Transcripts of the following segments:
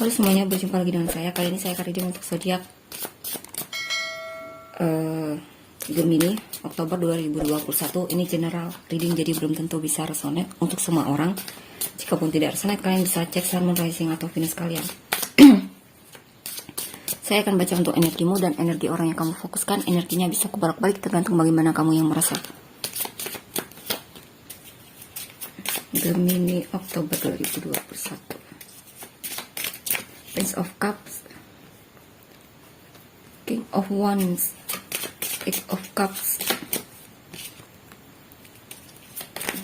Halo semuanya, berjumpa lagi dengan saya. Kali ini saya akan reading untuk zodiak Gemini Oktober 2021. Ini general reading, jadi belum tentu bisa resonate untuk semua orang. Jikapun tidak resonate, kalian bisa cek Sun, Moon, Rising atau Venus kalian. Saya akan baca untuk energimu dan energi orang yang kamu fokuskan. Energinya bisa kebolak-balik tergantung bagaimana kamu yang merasa. Gemini Oktober 2021. Prince of Cups, King of Wands, Eight of Cups,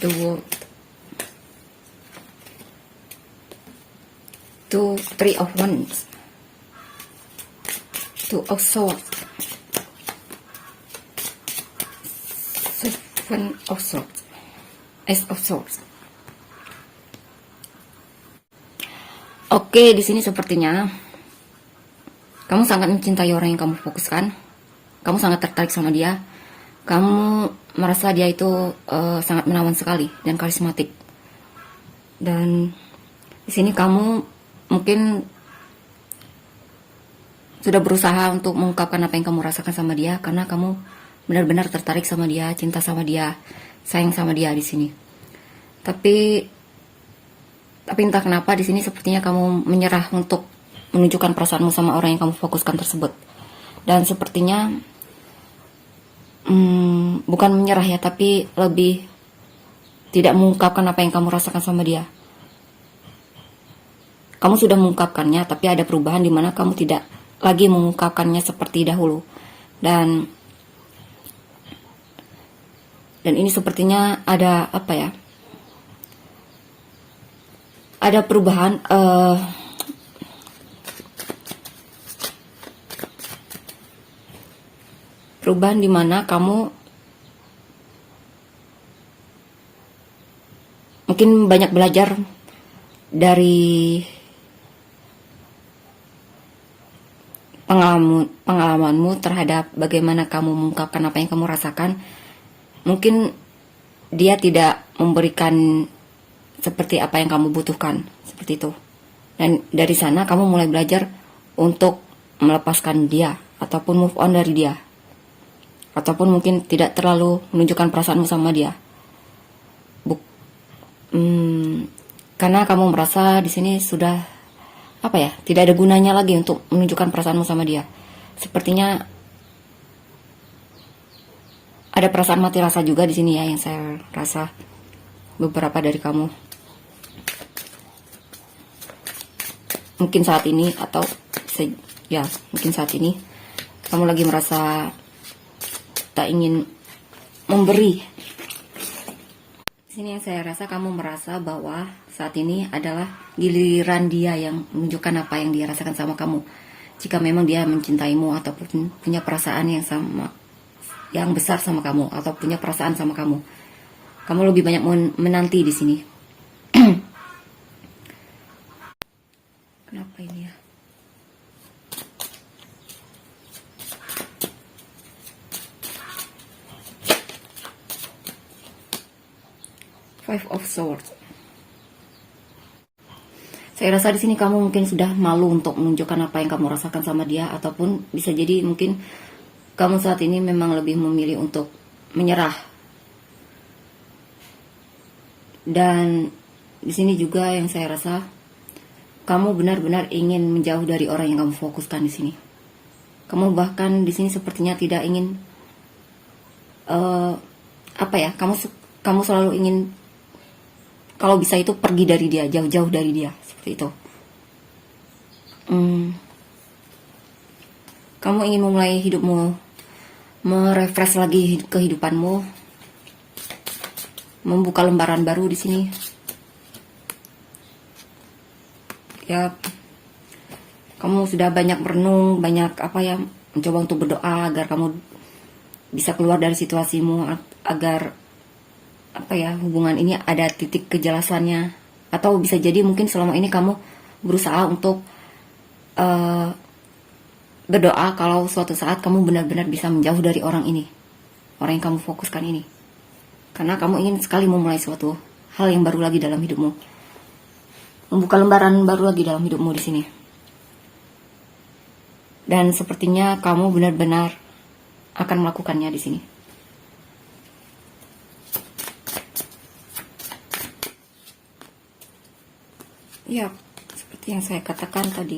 the World, Three of Wands, Two of Swords, Seven of Swords, Ace of Swords. Oke, di sini sepertinya kamu sangat mencintai orang yang kamu fokuskan. Kamu sangat tertarik sama dia. Kamu merasa dia itu sangat menawan sekali dan karismatik. Dan di sini kamu mungkin sudah berusaha untuk mengungkapkan apa yang kamu rasakan sama dia, karena kamu benar-benar tertarik sama dia, cinta sama dia, sayang sama dia di sini. Tapi entah kenapa di sini sepertinya kamu menyerah untuk menunjukkan perasaanmu sama orang yang kamu fokuskan tersebut. Dan sepertinya bukan menyerah ya, tapi lebih tidak mengungkapkan apa yang kamu rasakan sama dia. Kamu sudah mengungkapkannya, tapi ada perubahan di mana kamu tidak lagi mengungkapkannya seperti dahulu. Dan ini sepertinya ada apa ya? Ada perubahan, perubahan di mana kamu mungkin banyak belajar dari pengalamanmu terhadap bagaimana kamu mengungkapkan apa yang kamu rasakan. Mungkin dia tidak memberikan seperti apa yang kamu butuhkan, seperti itu. Dan dari sana kamu mulai belajar untuk melepaskan dia, ataupun move on dari dia, ataupun mungkin tidak terlalu menunjukkan perasaanmu sama dia. Karena kamu merasa di sini sudah apa ya, tidak ada gunanya lagi untuk menunjukkan perasaanmu sama dia. Sepertinya ada perasaan mati rasa juga di sini ya, yang saya rasa beberapa dari kamu. Mungkin saat ini, atau ya mungkin saat ini kamu lagi merasa tak ingin memberi. Di sini yang saya rasa kamu merasa bahwa saat ini adalah giliran dia yang menunjukkan apa yang dia rasakan sama kamu. Jika memang dia mencintaimu ataupun punya perasaan yang sama, yang besar sama kamu, atau punya perasaan sama kamu, kamu lebih banyak menanti di sini. Kenapa ini ya? Five of Swords. Saya rasa di sini kamu mungkin sudah malu untuk menunjukkan apa yang kamu rasakan sama dia, ataupun bisa jadi mungkin kamu saat ini memang lebih memilih untuk menyerah. Dan di sini juga yang saya rasa kamu benar-benar ingin menjauh dari orang yang kamu fokuskan di sini. Kamu bahkan di sini sepertinya tidak ingin apa ya? Kamu selalu ingin, kalau bisa itu pergi dari dia, jauh-jauh dari dia, seperti itu. Kamu ingin memulai hidupmu, merefresh lagi kehidupanmu, membuka lembaran baru di sini. Ya, kamu sudah banyak merenung, banyak apa ya, mencoba untuk berdoa agar kamu bisa keluar dari situasimu, agar apa ya, hubungan ini ada titik kejelasannya. Atau bisa jadi mungkin selama ini kamu berusaha untuk berdoa kalau suatu saat kamu benar-benar bisa menjauh dari orang ini, orang yang kamu fokuskan ini, karena kamu ingin sekali memulai suatu hal yang baru lagi dalam hidupmu, membuka lembaran baru lagi dalam hidupmu di sini. Dan sepertinya kamu benar-benar akan melakukannya di sini. Ya, seperti yang saya katakan tadi.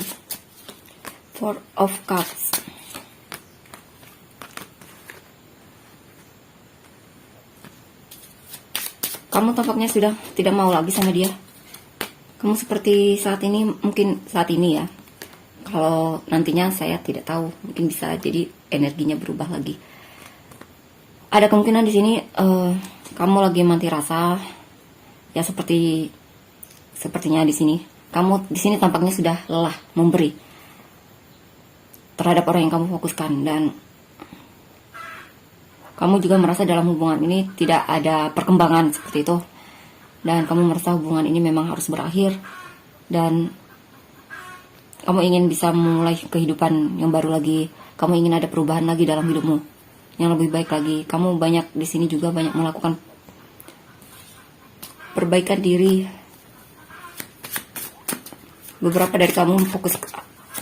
Four of Cups. Kamu tampaknya sudah tidak mau lagi sama dia. Kamu seperti saat ini, mungkin saat ini ya. Kalau nantinya saya tidak tahu, mungkin bisa jadi energinya berubah lagi. Ada kemungkinan di sini kamu lagi mati rasa, ya sepertinya di sini. Kamu di sini tampaknya sudah lelah memberi terhadap orang yang kamu fokuskan, dan kamu juga merasa dalam hubungan ini tidak ada perkembangan seperti itu, dan kamu merasa hubungan ini memang harus berakhir, dan kamu ingin bisa memulai kehidupan yang baru lagi. Kamu ingin ada perubahan lagi dalam hidupmu yang lebih baik lagi. Kamu banyak di sini juga banyak melakukan perbaikan diri. Beberapa dari kamu fokus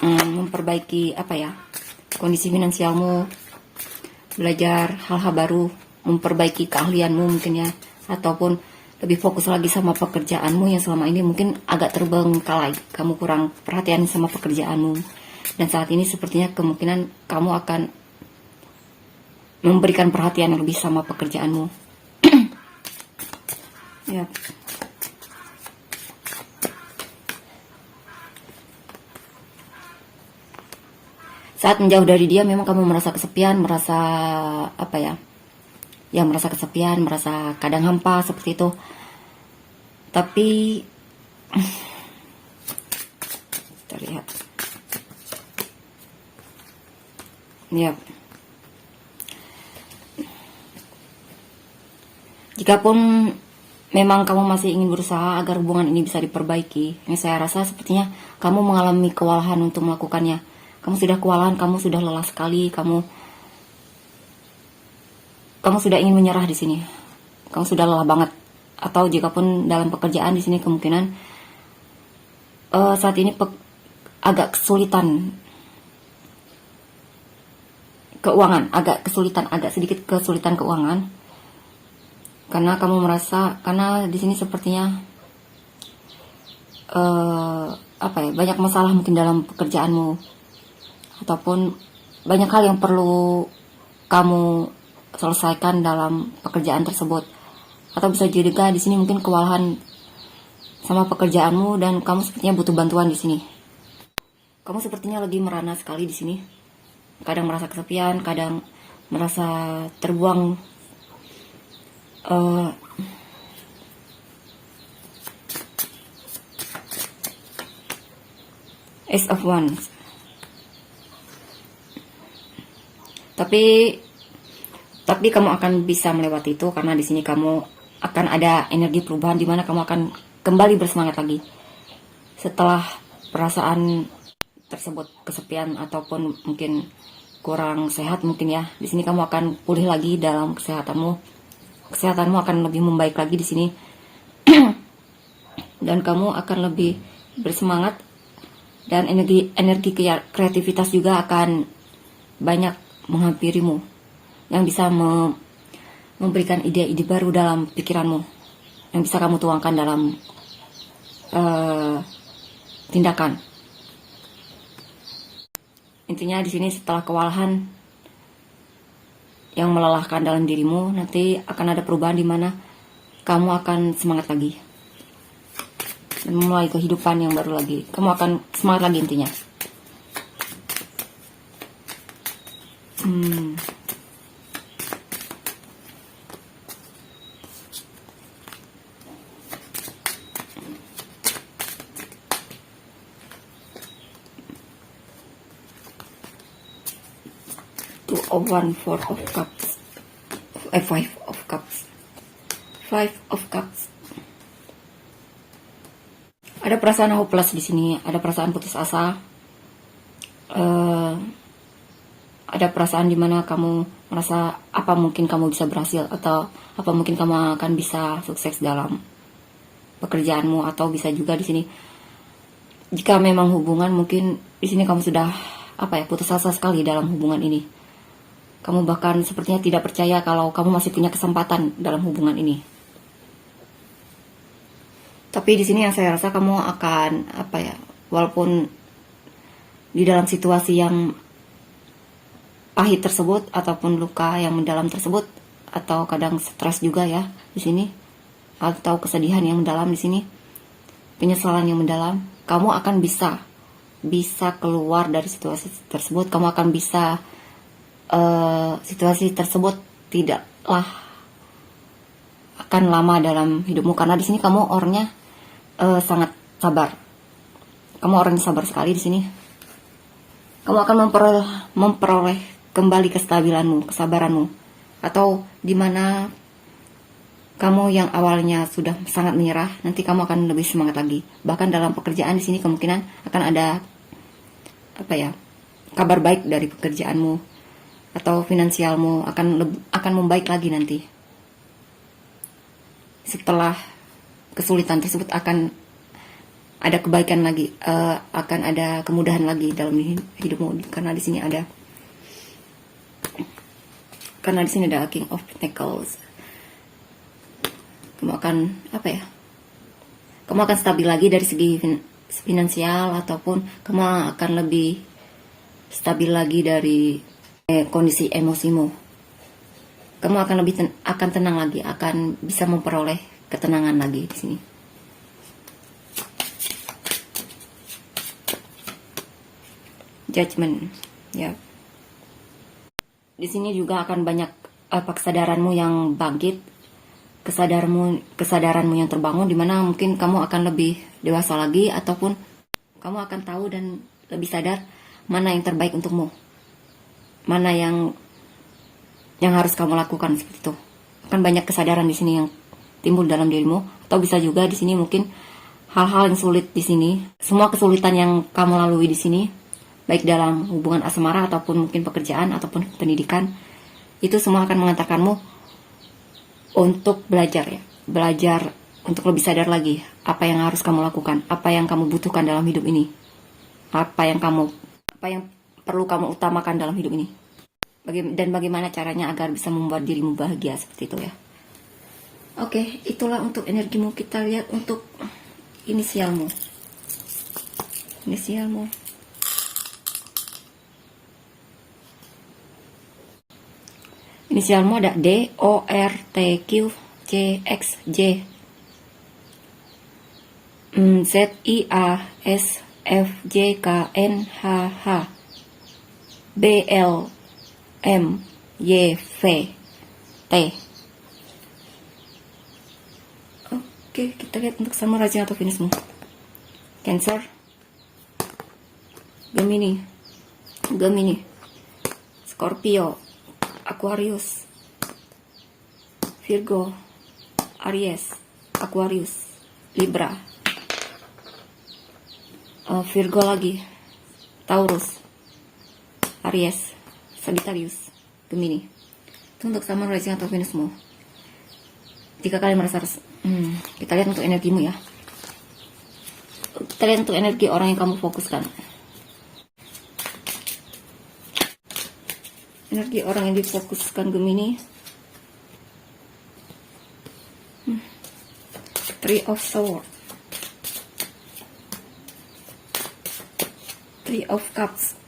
memperbaiki kondisi finansialmu, belajar hal-hal baru, memperbaiki keahlianmu mungkin ya, ataupun lebih fokus lagi sama pekerjaanmu yang selama ini mungkin agak terbengkalai. Kamu kurang perhatian sama pekerjaanmu, dan saat ini sepertinya kemungkinan kamu akan memberikan perhatian yang lebih sama pekerjaanmu. Ya. Saat menjauh dari dia memang kamu merasa kesepian, merasa merasa kesepian, merasa kadang hampa seperti itu. Tapi terlihat, ya, jikapun memang kamu masih ingin berusaha agar hubungan ini bisa diperbaiki, yang saya rasa sepertinya kamu mengalami kewalahan untuk melakukannya. Kamu sudah kewalahan, kamu sudah lelah sekali, kamu sudah ingin menyerah di sini. Kamu sudah lelah banget. Atau jikapun dalam pekerjaan di sini kemungkinan saat ini agak kesulitan keuangan, agak sedikit kesulitan keuangan. Karena kamu merasa, karena di sini sepertinya banyak masalah mungkin dalam pekerjaanmu, ataupun banyak hal yang perlu kamu selesaikan dalam pekerjaan tersebut. Atau bisa juga di sini mungkin kewalahan sama pekerjaanmu, dan kamu sepertinya butuh bantuan di sini. Kamu sepertinya lagi merana sekali di sini. Kadang merasa kesepian, kadang merasa terbuang. Ace of Wands. Tapi kamu akan bisa melewati itu, karena di sini kamu akan ada energi perubahan di mana kamu akan kembali bersemangat lagi setelah perasaan tersebut, kesepian ataupun mungkin kurang sehat mungkin ya. Di sini kamu akan pulih lagi dalam kesehatanmu. Kesehatanmu akan lebih membaik lagi di sini. Dan kamu akan lebih bersemangat, dan energi kreativitas juga akan banyak menghampirimu, yang bisa memberikan ide-ide baru dalam pikiranmu, yang bisa kamu tuangkan dalam tindakan. Intinya di sini setelah kewalahan yang melelahkan dalam dirimu, nanti akan ada perubahan di mana kamu akan semangat lagi dan memulai kehidupan yang baru lagi. Kamu akan semangat lagi intinya. Two of Wands, Four of Cups, Five of Cups, Five of Cups. Ada perasaan hopeless di sini, ada perasaan putus asa, ada perasaan dimana kamu merasa apa mungkin kamu bisa berhasil, atau apa mungkin kamu akan bisa sukses dalam pekerjaanmu, atau bisa juga di sini jika memang hubungan mungkin di sini kamu sudah putus asa sekali dalam hubungan ini. Kamu bahkan sepertinya tidak percaya kalau kamu masih punya kesempatan dalam hubungan ini. Tapi di sini yang saya rasa kamu akan walaupun di dalam situasi yang pahit tersebut ataupun luka yang mendalam tersebut, atau kadang stres juga ya di sini, atau kesedihan yang mendalam di sini, penyesalan yang mendalam, kamu akan bisa keluar dari situasi tersebut. Kamu akan bisa situasi tersebut tidaklah akan lama dalam hidupmu, karena di sini kamu orangnya sangat sabar. Kamu orangnya sabar sekali di sini. Kamu akan memperoleh kembali kestabilanmu, kesabaranmu, atau dimana kamu yang awalnya sudah sangat menyerah, nanti kamu akan lebih semangat lagi. Bahkan dalam pekerjaan di sini kemungkinan akan ada kabar baik dari pekerjaanmu, atau finansialmu akan membaik lagi nanti. Setelah kesulitan tersebut akan ada kebaikan lagi, akan ada kemudahan lagi dalam hidupmu, karena di sini ada King of Pentacles. Kamu akan kamu akan stabil lagi dari segi finansial, ataupun kamu akan lebih stabil lagi dari kondisi emosimu. Kamu akan akan tenang lagi, akan bisa memperoleh ketenangan lagi di sini. Judgment, ya. Di sini juga akan banyak kesadaranmu yang bangkit, kesadaranmu yang terbangun, dimana mungkin kamu akan lebih dewasa lagi, ataupun kamu akan tahu dan lebih sadar mana yang terbaik untukmu, mana yang harus kamu lakukan, seperti itu. Akan banyak kesadaran di sini yang timbul dalam dirimu, atau bisa juga di sini mungkin hal-hal yang sulit di sini, semua kesulitan yang kamu lalui di sini, baik dalam hubungan asmara ataupun mungkin pekerjaan ataupun pendidikan, itu semua akan mengantarkanmu untuk belajar untuk lebih sadar lagi apa yang harus kamu lakukan, apa yang kamu butuhkan dalam hidup ini, apa yang perlu kamu utamakan dalam hidup ini, dan bagaimana caranya agar bisa membuat dirimu bahagia, seperti itu ya. Oke, itulah untuk energimu. Kita lihat untuk inisialmu. Inisialmu ada D, O, R, T, Q, C, X, J, Z, I, A, S, F, J, K, N, H, H, B, L, M, Y, V, T. Oke, kita lihat untuk Sun, Moon, Rising atau Venusmu. Cancer, Gemini, Scorpio, Aquarius, Virgo, Aries, Aquarius, Libra, Virgo lagi, Taurus, Aries, Sagittarius, Gemini. Itu untuk Sun, Moon, Rising atau Venusmu. Jika kalian merasa kita lihat untuk energimu ya. Kita lihat untuk energi orang yang kamu fokuskan. Energi orang yang difokuskan Gemini. Three of Swords, Three of Cups,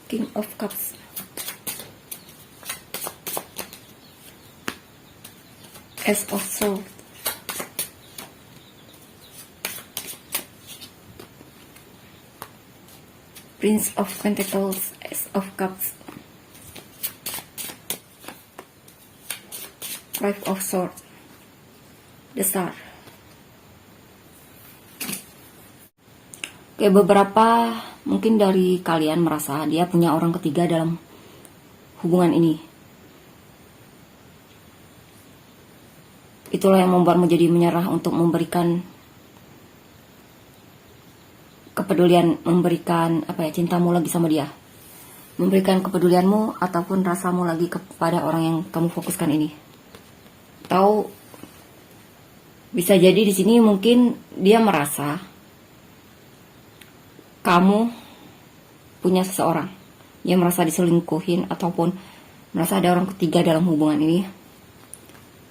King of Cups, Ace of Swords, Prince of Pentacles, Ace of Cups, Five of Swords, The Star. Oke, beberapa mungkin dari kalian merasa dia punya orang ketiga dalam hubungan ini. Itulah yang membuatmu jadi menyerah untuk memberikan kepedulian, memberikan cintamu lagi sama dia, memberikan kepedulianmu ataupun rasamu lagi kepada orang yang kamu fokuskan ini. Atau bisa jadi di sini mungkin dia merasa kamu punya seseorang yang merasa diselingkuhin ataupun merasa ada orang ketiga dalam hubungan ini.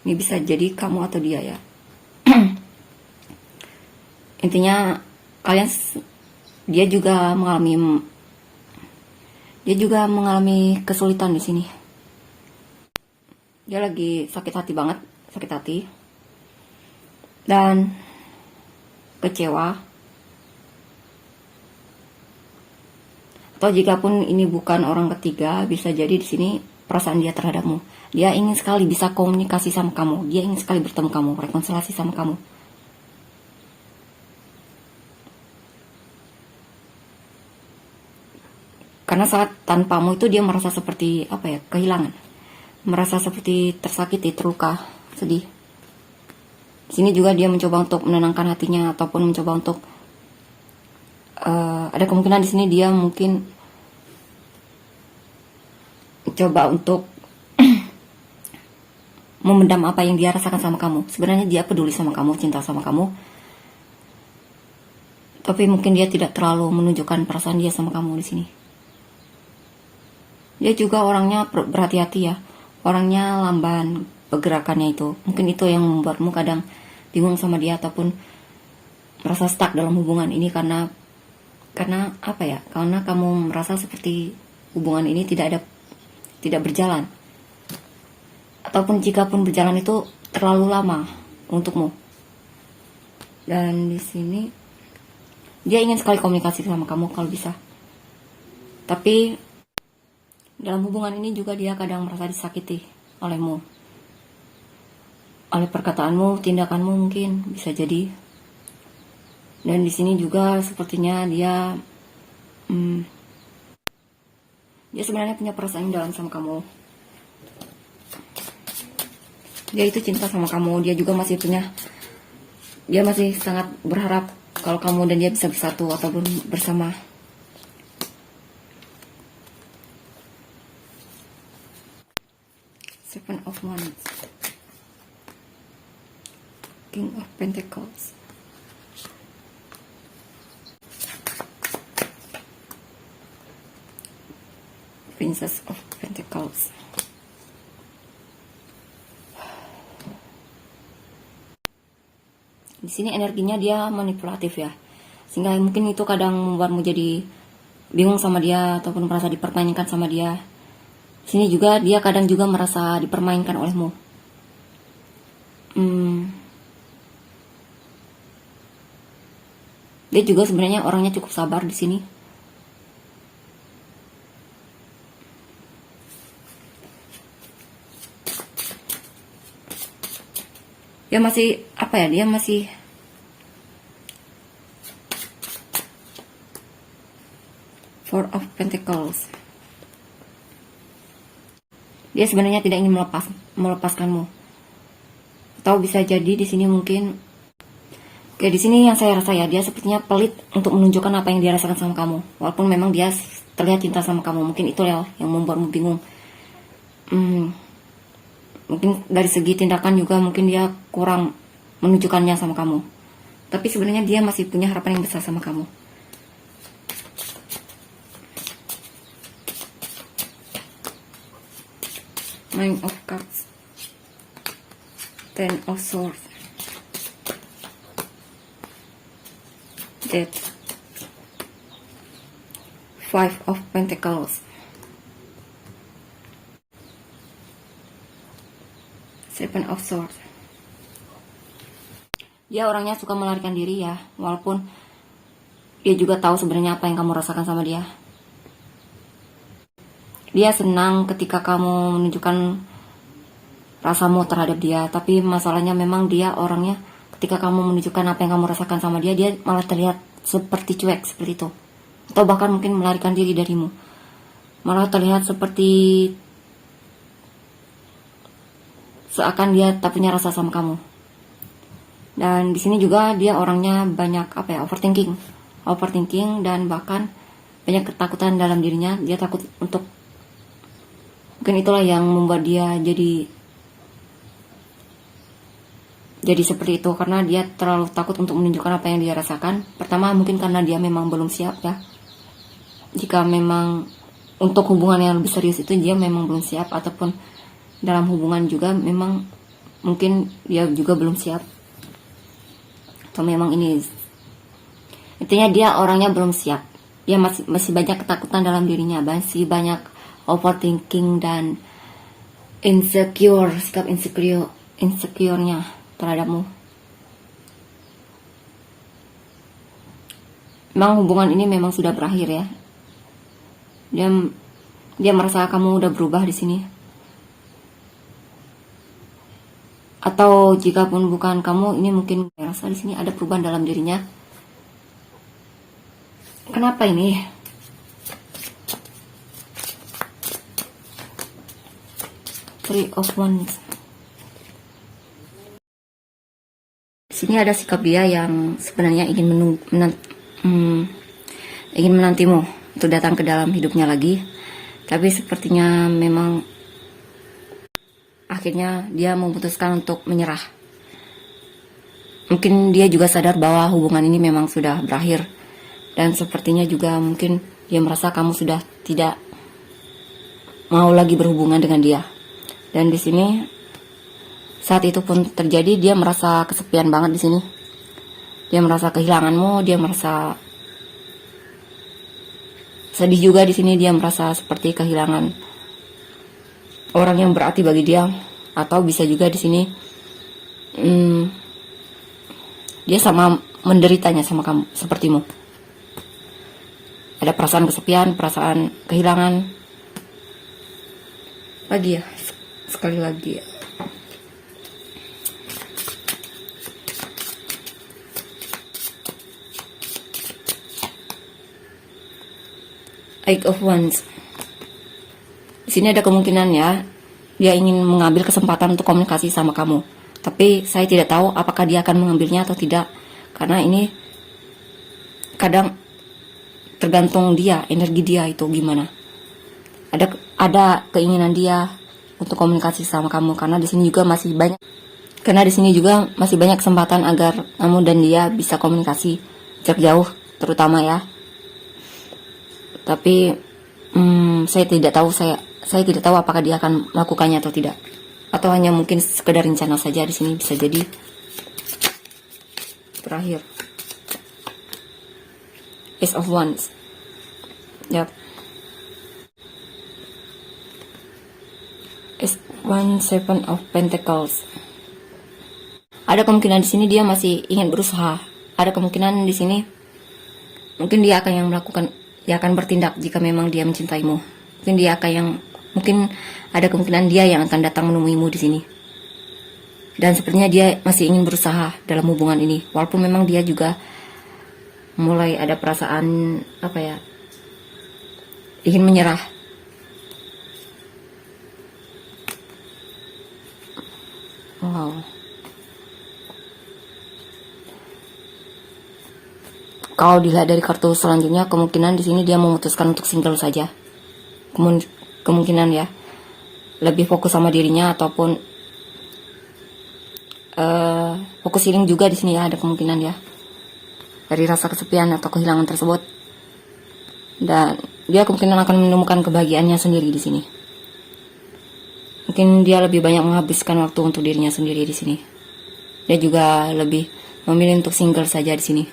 Ini bisa jadi kamu atau dia ya. Intinya kalian, dia juga mengalami kesulitan di sini. Dia lagi sakit hati banget, sakit hati dan kecewa. Atau jika pun ini bukan orang ketiga, bisa jadi di sini perasaan dia terhadapmu. Dia ingin sekali bisa komunikasi sama kamu. Dia ingin sekali bertemu kamu, rekonsiliasi sama kamu. Karena saat tanpamu itu dia merasa seperti kehilangan. Merasa seperti tersakiti, terluka, sedih. Di sini juga dia mencoba untuk menenangkan hatinya ataupun mencoba untuk ada kemungkinan di sini dia mungkin coba untuk memendam apa yang dia rasakan sama kamu. Sebenarnya dia peduli sama kamu, cinta sama kamu, tapi mungkin dia tidak terlalu menunjukkan perasaan dia sama kamu di sini. Dia juga orangnya berhati-hati ya, orangnya lamban pergerakannya itu. Mungkin itu yang membuatmu kadang bingung sama dia ataupun merasa stuck dalam hubungan ini karena kamu merasa seperti hubungan ini tidak berjalan, ataupun jika pun berjalan itu terlalu lama untukmu. Dan di sini dia ingin sekali komunikasi sama kamu kalau bisa, tapi dalam hubungan ini juga dia kadang merasa disakiti olehmu, oleh perkataanmu, tindakanmu mungkin bisa jadi. Dan di sini juga sepertinya dia sebenarnya punya perasaan yang dalam sama kamu. Dia itu cinta sama kamu. Dia masih sangat berharap kalau kamu dan dia bisa bersatu ataupun bersama. Seven of Wands, King of Pentacles, Princess of Pentacles. Di sini energinya dia manipulatif ya, sehingga mungkin itu kadang membuatmu jadi bingung sama dia ataupun merasa dipertanyakan sama dia. Di sini juga dia kadang juga merasa dipermainkan olehmu. Dia juga sebenarnya orangnya cukup sabar di sini. Dia masih dia masih Four of Pentacles. Dia sebenarnya tidak ingin melepaskanmu. Atau bisa jadi di sini mungkin di sini yang saya rasa ya, dia sepertinya pelit untuk menunjukkan apa yang dia rasakan sama kamu. Walaupun memang dia terlihat cinta sama kamu, mungkin itu ya yang membuatmu bingung. Mungkin dari segi tindakan juga mungkin dia kurang menunjukkannya sama kamu. Tapi sebenarnya dia masih punya harapan yang besar sama kamu. Nine of Cups, Ten of Swords, Death, Five of Pentacles, Seven of Swords. Dia orangnya suka melarikan diri ya, walaupun dia juga tahu sebenarnya apa yang kamu rasakan sama dia. Dia senang ketika kamu menunjukkan rasamu terhadap dia, tapi masalahnya memang dia orangnya ketika kamu menunjukkan apa yang kamu rasakan sama dia, dia malah terlihat seperti cuek seperti itu, atau bahkan mungkin melarikan diri darimu, malah terlihat seperti seakan dia tak punya rasa sama kamu. Dan di sini juga dia orangnya banyak overthinking dan bahkan banyak ketakutan dalam dirinya. Dia takut untuk, mungkin itulah yang membuat dia jadi jadi seperti itu karena dia terlalu takut untuk menunjukkan apa yang dia rasakan. Pertama mungkin karena dia memang belum siap ya. Jika memang untuk hubungan yang lebih serius itu dia memang belum siap, ataupun dalam hubungan juga memang mungkin dia juga belum siap, atau memang ini intinya dia orangnya belum siap. Dia masih banyak ketakutan dalam dirinya, masih banyak overthinking dan insecure, sikap insecure-nya terhadapmu. Memang hubungan ini memang sudah berakhir ya. Dia merasa kamu udah berubah di sini. Atau jika pun bukan kamu, ini mungkin merasa di sini ada perubahan dalam dirinya. Kenapa ini? Three of Wands. Di sini ada sikap dia yang sebenarnya ingin menantimu untuk datang ke dalam hidupnya lagi, tapi sepertinya memang akhirnya dia memutuskan untuk menyerah. Mungkin dia juga sadar bahwa hubungan ini memang sudah berakhir, dan sepertinya juga mungkin dia merasa kamu sudah tidak mau lagi berhubungan dengan dia. Dan di sini saat itu pun terjadi, dia merasa kesepian banget di sini. Dia merasa kehilanganmu, dia merasa sedih juga di sini. Dia merasa seperti kehilangan orang yang berarti bagi dia, atau bisa juga di sini dia sama menderitanya sama kamu, sepertimu. Ada perasaan kesepian, perasaan kehilangan. Lagi ya, sekali lagi ya. Eight of Wands. Di sini ada kemungkinan ya, dia ingin mengambil kesempatan untuk komunikasi sama kamu. Tapi saya tidak tahu apakah dia akan mengambilnya atau tidak, karena ini kadang tergantung dia, energi dia itu gimana. Ada keinginan dia untuk komunikasi sama kamu, karena di sini juga masih banyak. Karena di sini juga masih banyak kesempatan agar kamu dan dia bisa komunikasi jarak jauh, terutama ya. Tapi saya tidak tahu apakah dia akan melakukannya atau tidak, atau hanya mungkin sekedar rencana saja. Di sini bisa jadi berakhir. Ace of Wands. Yap. Ace One, Seven of Pentacles. Ada kemungkinan di sini dia masih ingin berusaha. Ada kemungkinan di sini mungkin dia akan bertindak jika memang dia mencintaimu. Mungkin ada kemungkinan dia yang akan datang menemuimu di sini. Dan sepertinya dia masih ingin berusaha dalam hubungan ini, walaupun memang dia juga mulai ada perasaan ingin menyerah. Wow. Kalau dilihat dari kartu selanjutnya, kemungkinan di sini dia memutuskan untuk single saja. Kemungkinan ya, lebih fokus sama dirinya, ataupun fokus healing juga di sini ya, ada kemungkinan ya, dari rasa kesepian atau kehilangan tersebut. Dan dia kemungkinan akan menemukan kebahagiaannya sendiri di sini. Mungkin dia lebih banyak menghabiskan waktu untuk dirinya sendiri di sini. Dia juga lebih memilih untuk single saja di sini.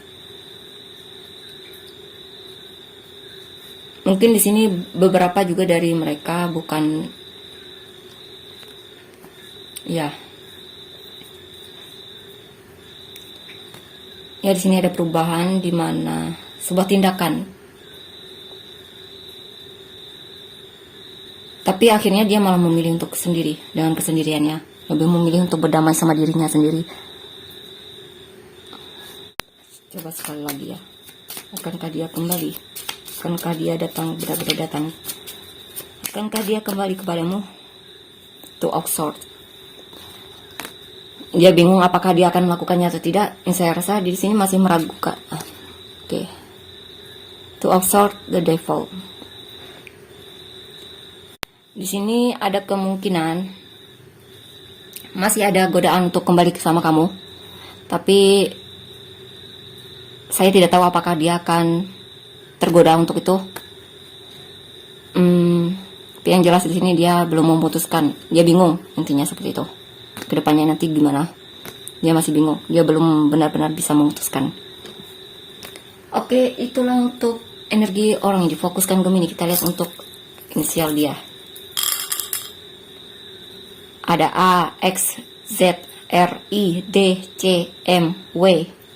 Mungkin di sini beberapa juga dari mereka bukan ya. Ya, di sini ada perubahan di mana sebuah tindakan. Tapi akhirnya dia malah memilih untuk sendiri dengan kesendiriannya, lebih memilih untuk berdamai sama dirinya sendiri. Coba sekali lagi ya. Akankah dia kembali? Akankah dia datang, benar-benar datang? Akankah dia kembali kepadamu? Two of Swords. Dia bingung apakah dia akan melakukannya atau tidak. Yang saya rasa di sini masih meragukan. Oke. Two of Swords, the Devil. Di sini ada kemungkinan masih ada godaan untuk kembali sama kamu. Tapi saya tidak tahu apakah dia akan tergoda untuk itu. Tapi yang jelas di sini dia belum memutuskan. Dia bingung, intinya seperti itu. Kedepannya nanti gimana? Dia masih bingung. Dia belum benar-benar bisa memutuskan. Oke, itulah untuk energi orang yang difokuskan Gemini. Kita lihat untuk inisial dia. Ada A, X, Z, R, I, D, C, M, W,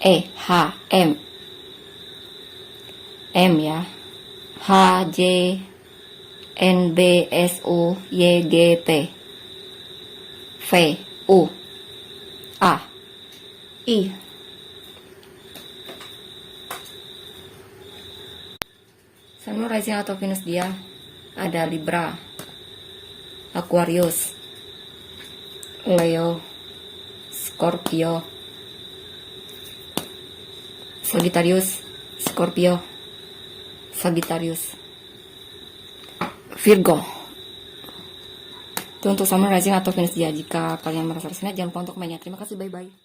E, H, M. M ya. H, J, N, B, S, U, Y, G, P. V, U, A, I. Sun, Moon, Rising atau Venus dia ada Libra, Aquarius, Leo, Scorpio, Sagittarius, Scorpio, Sagittarius, Virgo. Itu untuk Sun, Moon, Rising atau Venus dia. Jika kalian merasa resonate, jangan lupa untuk mainnya. Terima kasih, bye-bye.